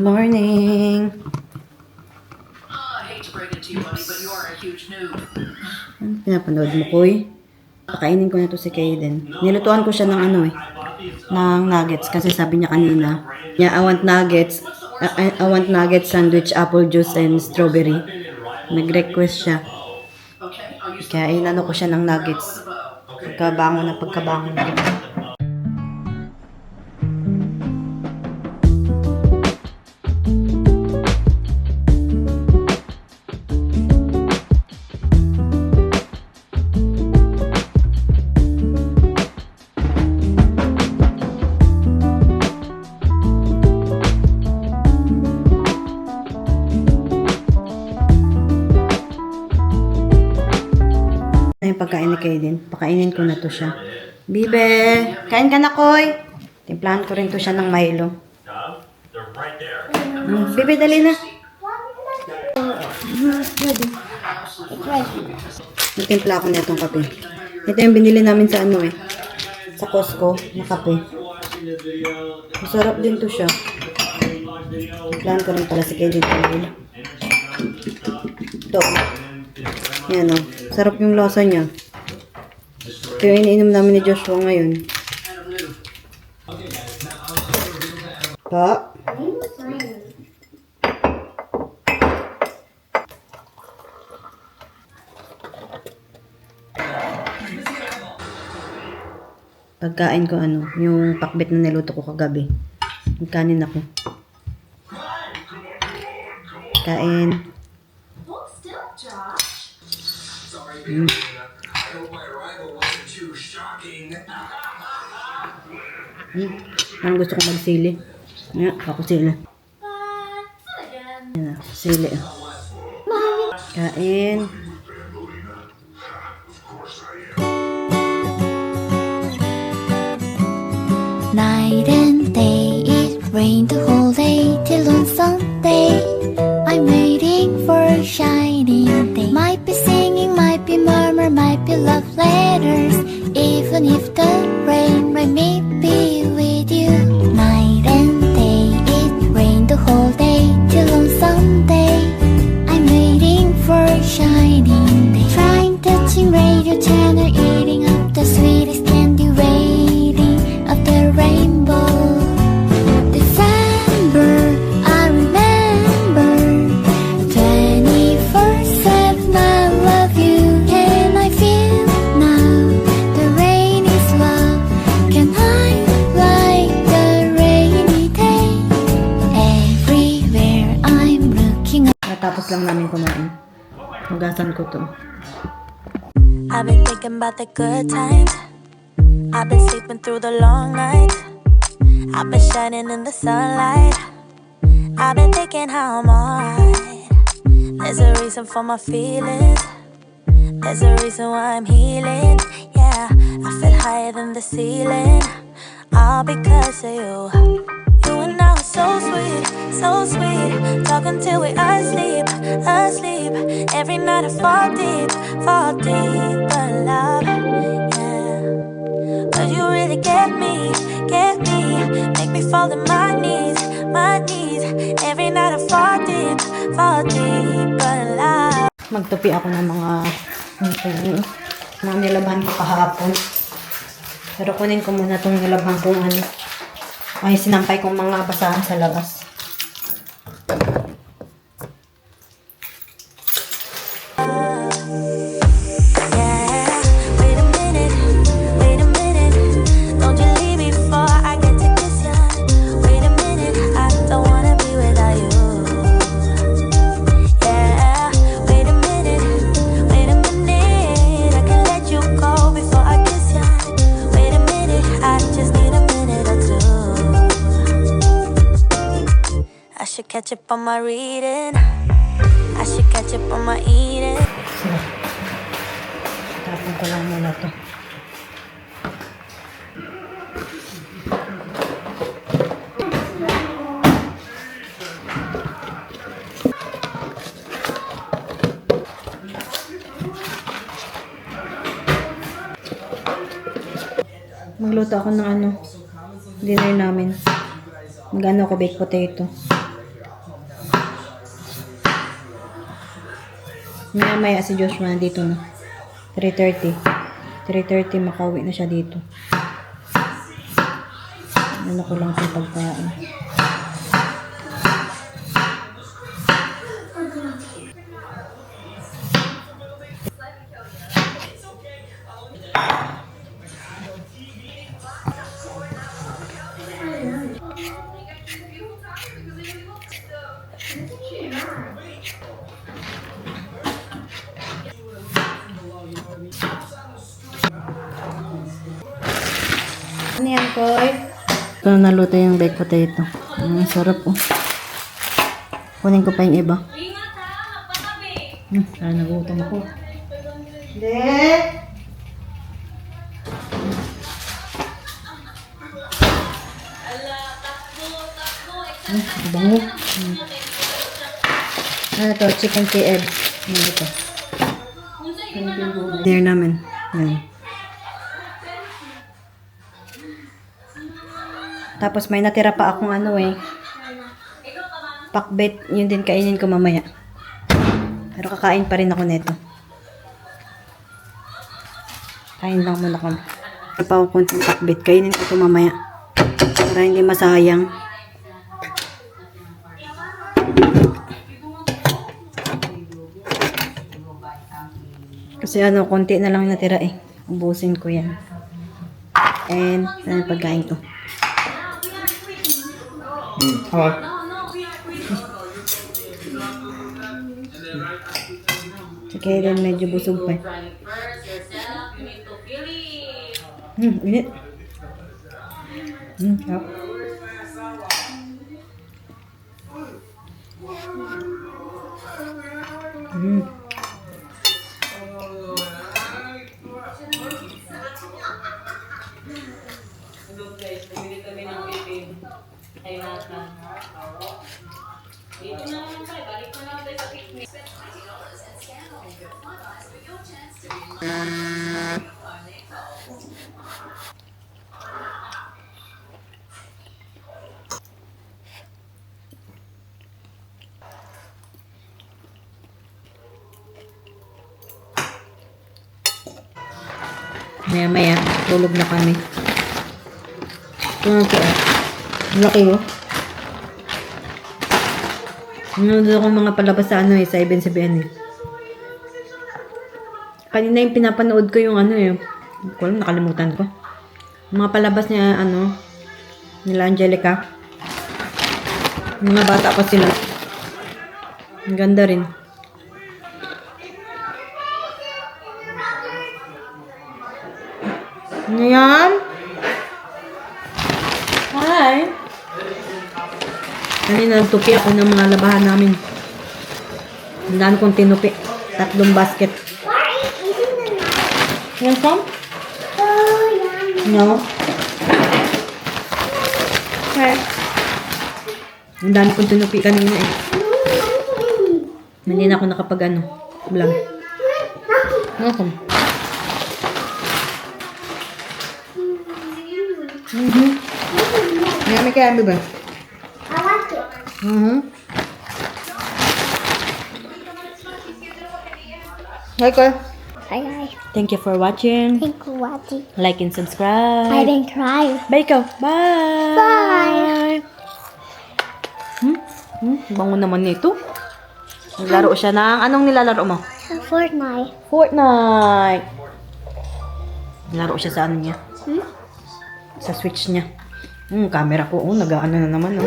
morning! I hate to break it to you, buddy, but you are a huge noob. Ano pinapanood mo, Koy? Pakainin ko na to si Kaden. Nilutuan ko siya ng ng nuggets kasi sabi niya kanina. Yeah, I want nuggets. I want nuggets sandwich, apple juice, and strawberry. Nag-request siya. Kaya inano ko siya ng nuggets. Pagkabangon na. Yung pagkain ni Kaden. Pakainin ko na to siya. Bibe! Kain ka na, Koy! Timplahan ko rin to siya ng Milo. Bibe, dali na. Natimpla ko na itong kape. Ito yung binili namin sa sa Costco na kape. Masarap din to siya. Timplahan ko rin pala si Kaden. Ito. Yan o. Sarap yung lasa niya. Ito yung iniinom namin ni Joshua ngayon. Pa? Pagkain ko yung pakbet na niluto ko kagabi. Magkanin ako. Kain. Parang gusto ko magsili. Nga, ako sili. Yan, sili. Kain. Night and day, it rained the whole day till on Sunday. I'm waiting for a shining day. Might be singing, might be murmur, might be love letters. Even if the rain may be with you. Night and day, it rained the whole day till on Sunday. I'm waiting for a shining day. Trying touching radio channel, eating up the sweetest candy, waiting of the rainbow. December, I remember 24/7 I love you. Can I feel now the rain is love? Can I like the rainy day? Everywhere I'm looking. Natapos lang namin kumain. Hugasan ko to. I've been thinking about the good times. I've been sleeping through the long nights. I've been shining in the sunlight. I've been thinking how I'm alright. There's a reason for my feelings. There's a reason why I'm healing. Yeah, I feel higher than the ceiling. All because of you. You and I were so sweet, so sweet. Talking till we asleep, asleep. Every night I fall deep in love. Yeah, 'cause you really get me. Make me fall to my knees. Every night I fall deep in love. Magtupi ako ng mga nilabhan ko kahapon. Pero kunin ko muna itong nilabhan kong ay sinampay kong mga basahan sa labas. Catch up on my reading. I should catch up on my eating. Tapon ko lang muna to. Magluto ako ng dinner namin. Magano ako baked potato. Maya si Joshua nandito na. 3:30. 3:30 makauwi na siya dito. Ano ko lang itong pagkain. Ano yan, Koy? Ito na naluto yung baked potato. Ang sarap, oh. Kunin ko pa yung iba. Sana nagutom ako. Hindi! Bango. Ano to? Chicken KF. Ano ito? Dinner namin. Yan. Tapos may natira pa akong ano pakbet. Yun din kainin ko mamaya. Pero kakain pa rin ako nito. Kain lang muna kami. Meron pa akong konting pakbet. Kainin ko ito mamaya. Para hindi masayang. Kasi ano, konti na lang natira eh. Ubusin ko yan. And, saan ang pagkain ko? Okay, then medyo busog pa. Init. Sarap. Maya-maya, tulog na kami. Ito po. Laki mo. Nanonood ako mga palabas sa sa ABS-CBN eh. Kanina yung pinapanood ko yung nakalimutan ko. Mga palabas niya, nila Angelica. Mga bata pa sila. Ang ganda rin. Ano yan? Hi! Kanina nagtupi ako ng mga labahan namin. Ang dami kong tinupi. 3 basket. You want some? No? Okay. Ang dami kong tinupi kanina eh. Hindi na ako nakapag vlog. Welcome. Yummy candy ba? I like it. Hi, Koy. Hi guys. Thank you for watching. Thank you for watching. Like and subscribe. I didn't cry. Bye, Ikaw. Bye! Bye! Bango naman nito. Naglaro siya ng... Anong nilalaro mo? Fortnite. Fortnite! Naglaro siya sa niya. Sa switch niya. Camera ko. Nag-ano na naman.